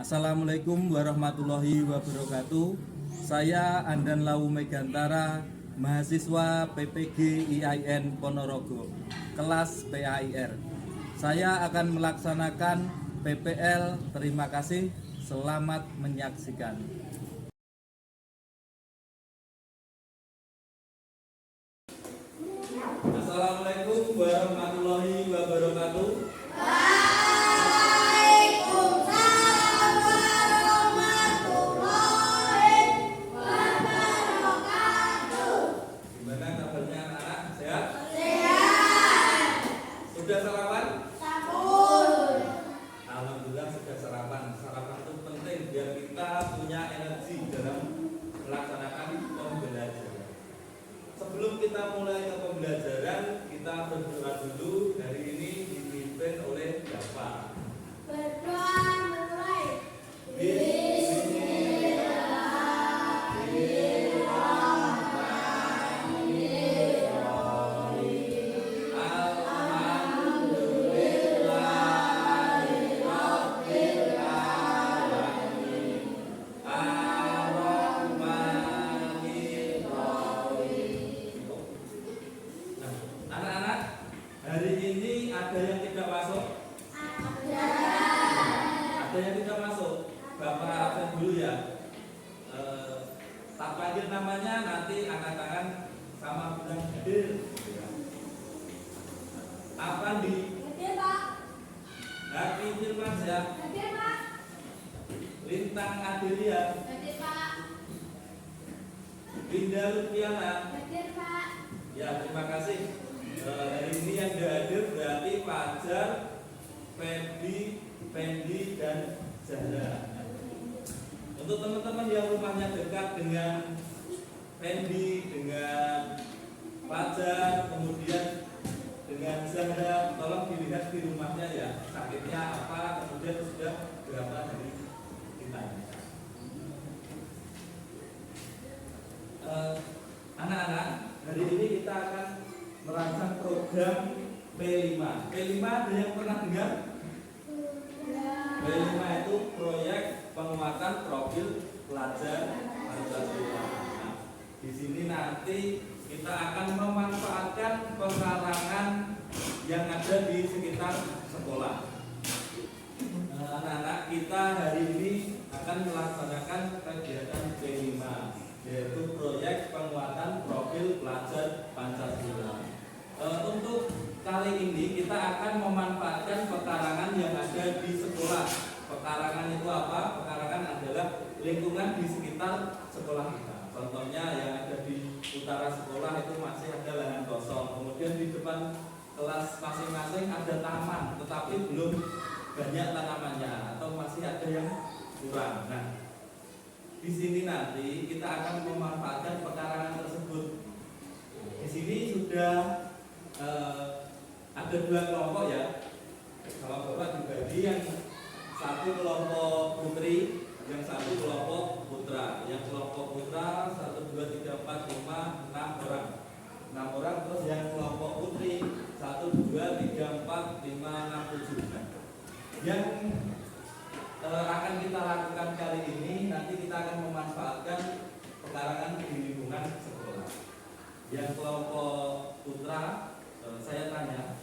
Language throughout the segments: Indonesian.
Assalamualaikum warahmatullahi wabarakatuh. Saya Andan Lawu Megantara, mahasiswa PPG IAIN Ponorogo, kelas PAIR. Saya akan melaksanakan PPL. Terima kasih, selamat menyaksikan. Assalamualaikum warahmatullahi wabarakatuh. Gimana kabarnya anak-anak? Sehat? Sudah sarapan? Alhamdulillah sudah sarapan. Sarapan itu penting biar kita punya energi dalam melaksanakan pembelajaran. Sebelum kita mulai ke pembelajaran, kita berdoa dulu. Hari ini dipimpin oleh Bapak. Anak-anak, hari ini ada yang tidak masuk? Ada yang tidak masuk? Bapak absen dulu ya. Tak panggil namanya, nanti angkat tangan sama bilang hadir. Apa di? Hati Firman ya. Lintang Adelia. Linda Lupiana. Ya, terima kasih. Hari ini yang tidak hadir berarti Fajar, Fendi, dan Zahra. Untuk teman-teman yang rumahnya dekat dengan Fendi, dengan Fajar, kemudian dengan Zahra, tolong dilihat di rumahnya ya, sakitnya apa, kemudian sudah berapa hari kita. Anak-anak, hari ini kita akan merancang program P5. P5 ada yang pernah dengar? P5 itu proyek penguatan profil pelajar Pancasila. Nah, di sini nanti kita akan memanfaatkan pekarangan yang ada di sekitar sekolah. Anak-anak, kita hari ini akan melaksanakan kegiatan P5, yaitu proyek penguatan profil pelajar Pancasila. Untuk kali ini kita akan memanfaatkan pekarangan yang ada di sekolah. Pekarangan itu apa? Pekarangan adalah lingkungan di sekitar sekolah kita. Contohnya yang ada di utara sekolah itu masih ada lahan kosong. Kemudian di depan kelas masing-masing ada taman, tetapi belum banyak tanamannya atau masih ada yang kurang. Nah, di sini nanti kita akan memanfaatkan pekarangan tersebut. Di sini sudah ada dua kelompok ya. Kalau Bapak dibagi, yang satu kelompok putri, yang satu kelompok putra. Yang kelompok putra 1, 2, 3, 4, 5, 6 orang. 6 orang. Terus yang kelompok putri 1, 2, 3, 4, 5, 6, 7. Nah, yang akan kita lakukan kali ini, nanti kita akan memanfaatkan pekarangan di lingkungan sekolah. Yang kelompok putra, saya tanya,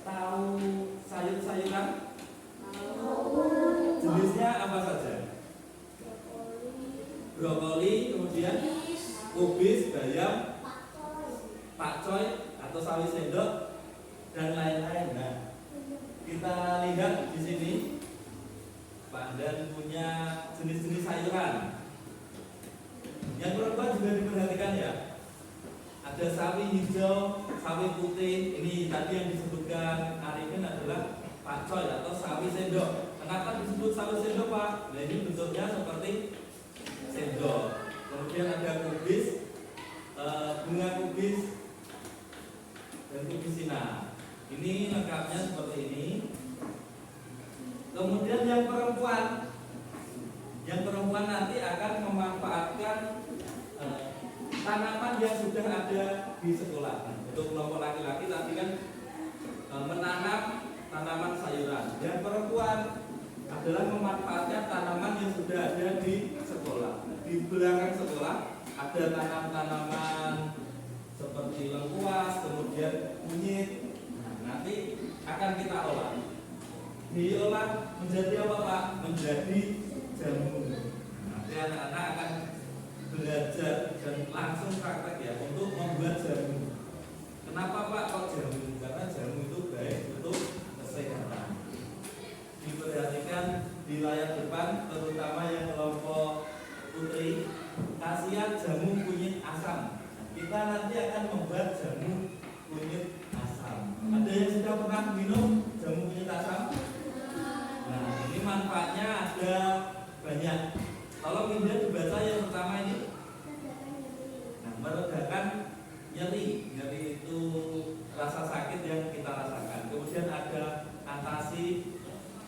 tahu sayur-sayuran? Jenisnya apa saja? Brokoli, kemudian kubis, bayam, pakcoy atau sawi sendok, dan lain-lain. Nah, kita lihat di sini, Pak Dan punya jenis-jenis sayuran. Yang perempuan juga diperhatikan ya. Ada sawi hijau, sawi putih. Ini tadi yang disebutkan Arifin adalah pakcoy atau sawi sendok. Kenapa disebut sawi sendok, Pak? Nah, ini bentuknya seperti sendok. Kemudian ada kubis, bunga kubis, dan kubisina. Ini lengkapnya seperti ini. Kemudian yang perempuan nanti akan memanfaatkan tanaman yang sudah ada di sekolah. Untuk kelompok laki-laki tadi kan menanam tanaman sayuran. Yang perempuan adalah memanfaatkan tanaman yang sudah ada di sekolah. Di belakang sekolah ada tanaman-tanaman seperti lengkuas, kemudian kunyit. Nah, nanti akan kita olah. Diolah menjadi apa Pak? Menjadi jamu. Nanti anak-anak akan belajar dan langsung praktek ya untuk membuat jamu. Kenapa Pak kok jamu? Karena jamu itu baik untuk kesehatan. Diperhatikan di layar depan, terutama yang kelompok putri, khasiat jamu kunyit asam. Kita nanti akan membuat jamu kunyit asam. Ada yang sudah pernah minum jamu kunyit asam? Nah, ini manfaatnya ada banyak. Tolong Indah dibaca yang pertama ini. Nah, meredakan nyeri itu rasa sakit yang kita rasakan. Kemudian ada atasi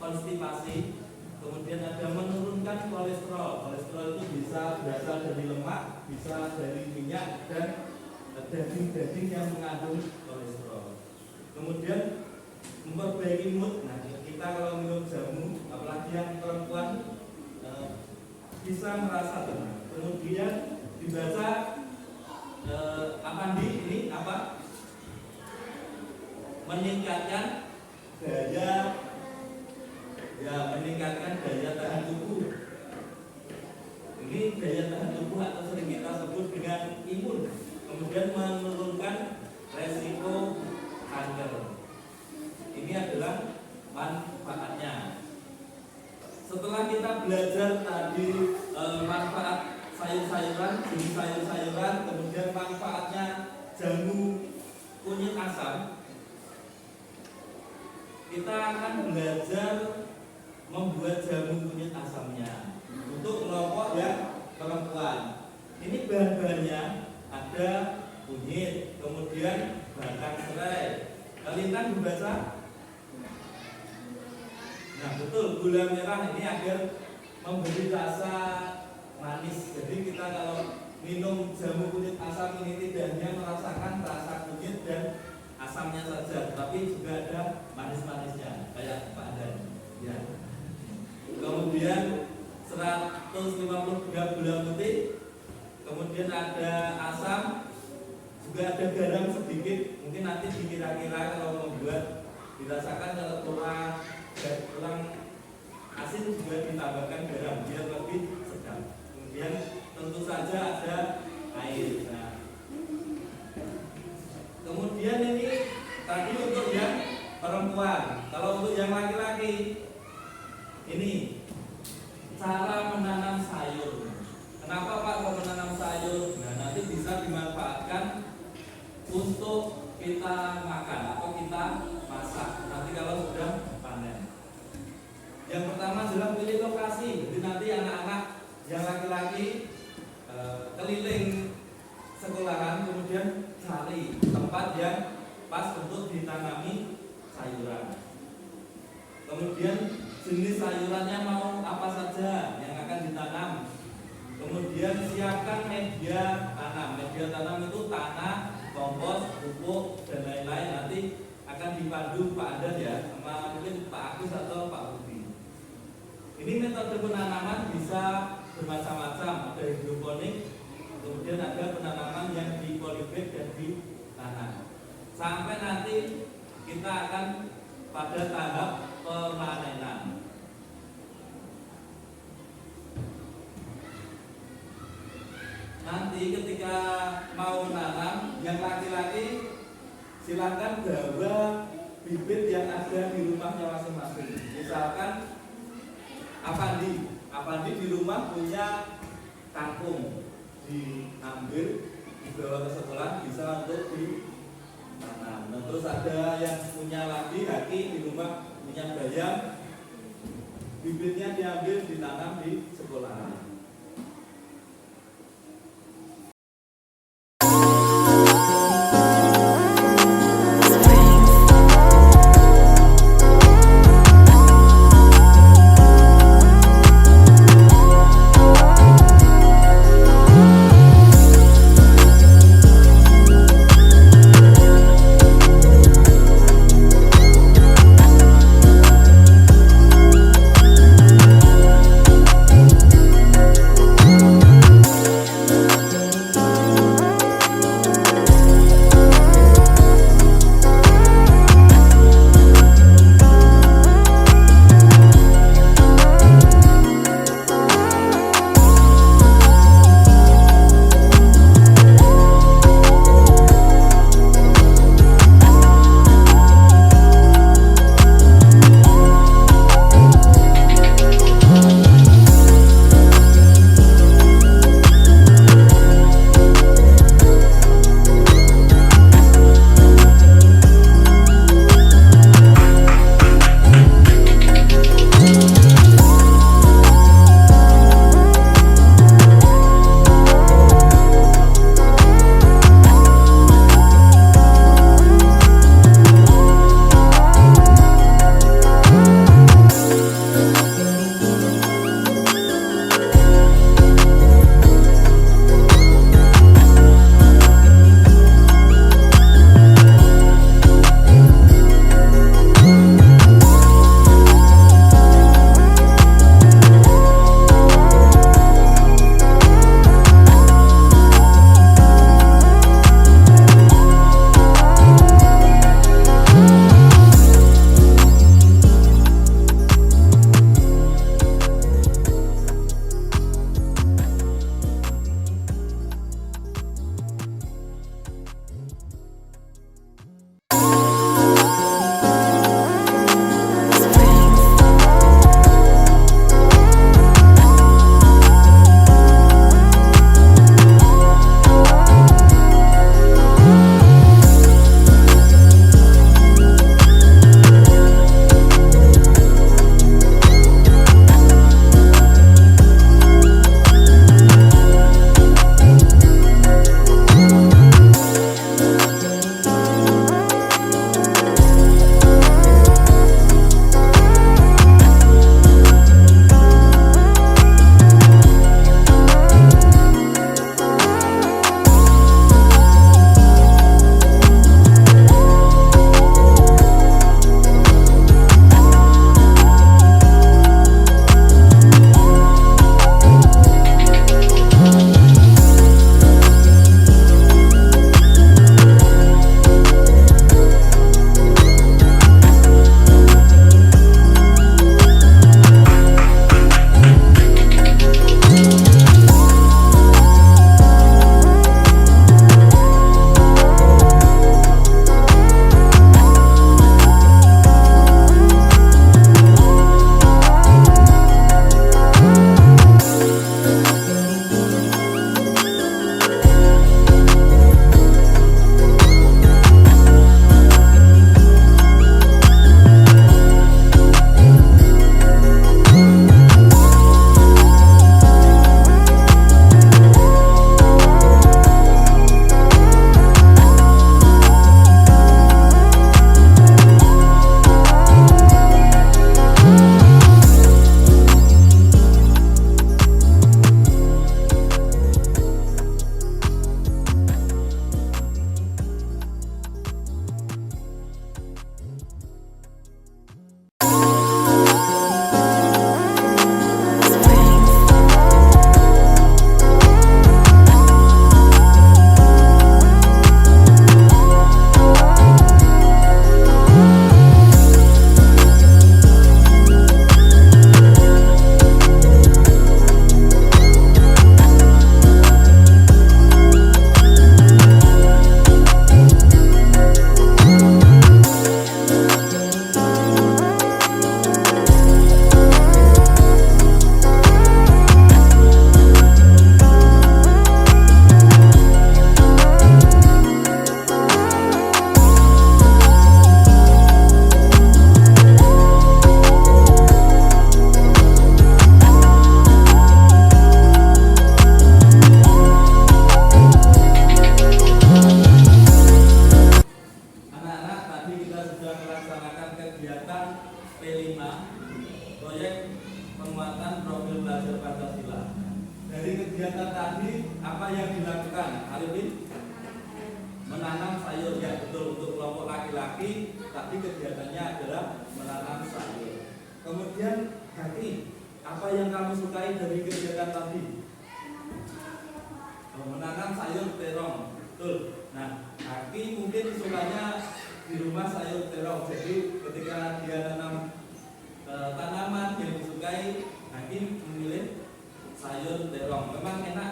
konstipasi. Kemudian ada menurunkan kolesterol. Kolesterol itu bisa berasal dari lemak, bisa dari minyak dan daging-daging yang mengandung kolesterol. Kemudian memperbaiki mood. Nah, kita kalau minum jamu, apalagi yang perempuan bisa merasa tenang. Kemudian dibaca apa ini apa? Meningkatkan daya tahan tubuh. Ini daya tahan tubuh atau sering kita sebut dengan imun. Kemudian menurunkan resiko kanker. Ini adalah manfaatnya. Setelah kita belajar tadi manfaat sayur-sayuran, jenis sayur-sayuran, kemudian manfaatnya jamu kunyit asam, kita akan belajar membuat jamu kunyit asamnya untuk kelompok yang perempuan. Ini bahan-bahannya ada kunyit, kemudian batang serai. Kalian dibaca? Nah betul, gula merah ini agar memberi rasa manis. Jadi kita kalau minum jamu kunyit asam ini tidak hanya merasakan rasa kunyit dan asamnya saja, tapi juga ada manis-manisnya kayak Pak Adan. Ya. Kemudian 150 gram gula putih, kemudian ada asam, juga ada garam sedikit. Mungkin nanti dikira-kira kalau membuat dirasakan kalau kurang asin juga ditambahkan garam biar lebih sedap. Kemudian tentu saja ada air. Nah, kemudian ini tadi untuk yang perempuan. Kalau untuk yang laki-laki, ini cara menanam sayur. Kenapa Pak kok menanam sayur? Nah, nanti bisa dimanfaatkan untuk kita makan atau kita masak nanti kalau sudah panen. Yang pertama adalah pilih lokasi. Jadi nanti anak-anak yang laki-laki keliling sekolahan, kemudian cari tempat yang pas untuk ditanami sayuran. Kemudian jenis sayurannya mau apa saja yang akan ditanam. Kemudian siapkan media tanam. Media tanam itu tanah, kompos, pupuk dan lain-lain. Nanti akan dipandu Pak Adan ya, sama mungkin Pak Agus atau Pak Budi. Ini metode penanaman bisa bermacam-macam. Ada hidroponik, kemudian ada penanaman yang di polybag dan di tanah. Sampai nanti kita akan pada tahap pemanenan. Nanti ketika mau menanam, yang laki-laki silakan bawa bibit yang ada di rumahnya masing-masing. Misalkan Apandi di rumah punya kangkung, diambil dibawa ke sekolah bisa untuk ditanam. Nah, terus ada yang punya lagi haki di rumah punya bayam, bibitnya diambil ditanam di sekolah. proyek penguatan profil belajar Pancasila. Dari kegiatan tadi apa yang dilakukan? Arifin? Menanam sayur, ya betul, untuk kelompok laki-laki tadi kegiatannya adalah menanam sayur. Kemudian Haki, apa yang kamu sukai dari kegiatan tadi? Menanam sayur terong, betul. Nah, Haki mungkin sukanya di rumah sayur terong. Jadi ketika dia tanam tanaman yang disukai, Haki memilih sayur terong. Memang enak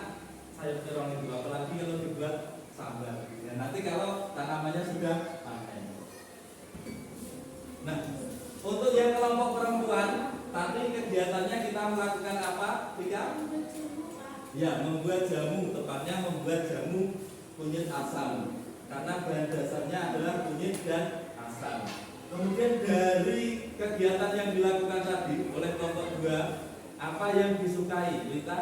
sayur terong itu, apalagi kalau dibuat sambal. Ya, nanti kalau tanamannya sudah panen. Nah, untuk yang kelompok perempuan, tadi kegiatannya kita melakukan apa? Ya, membuat jamu, tepatnya membuat jamu kunyit asam. Karena bahan dasarnya adalah kunyit dan asam. Kemudian dari kegiatan yang dilakukan tadi oleh kelompok 2, apa yang disukai, Lita?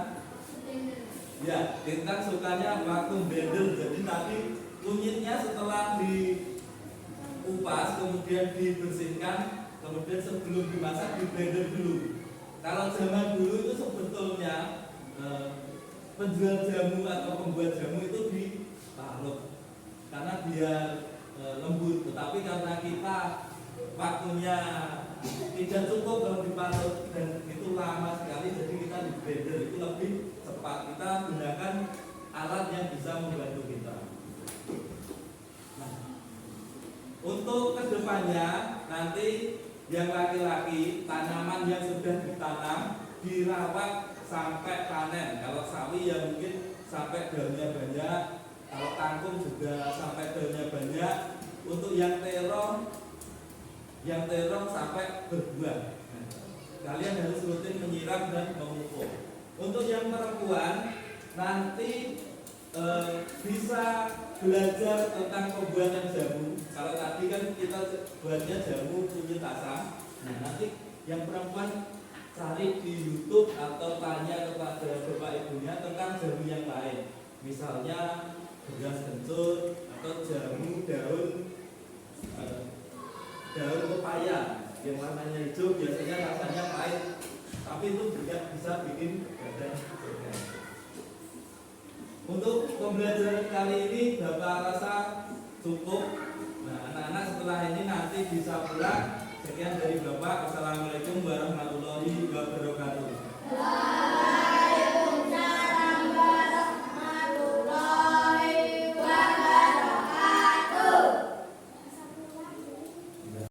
Ya, Lita sukanya vacuum blender. Jadi tadi kunyitnya setelah dikupas, kemudian dibersihkan, kemudian sebelum dimasak di blender dulu. Kalau zaman dulu itu sebetulnya penjual jamu atau pembuat jamu itu diparut karena biar lembut. Tetapi karena kita waktunya tidak cukup kalau diparut dan itu lama sekali, jadi kita di blender itu lebih cepat. Kita gunakan alat yang bisa membantu kita. Nah, untuk kedepannya nanti yang laki-laki tanaman yang sudah ditanam dirawat sampai panen. Kalau sawi ya mungkin sampai daunnya banyak, kalau kangkung juga sampai daunnya banyak. Untuk yang terong sampai berbuah. Nah, kalian harus rutin menyiram dan memupuk. Untuk yang perempuan nanti bisa belajar tentang pembuatan jamu. Kalau tadi kan kita buatnya jamu kunyit asam. Nah, nanti yang perempuan cari di YouTube atau tanya kepada bapak ibunya tentang jamu yang lain. Misalnya beras kencur atau jamu daun pepaya yang warnanya hijau, biasanya rasanya pahit, tapi itu juga bisa bikin badan segar. Untuk pembelajaran kali ini Bapak rasa cukup. Nah, anak-anak setelah ini nanti bisa pulang. Sekian dari Bapak. Wassalamualaikum warahmatullahi wabarakatuh.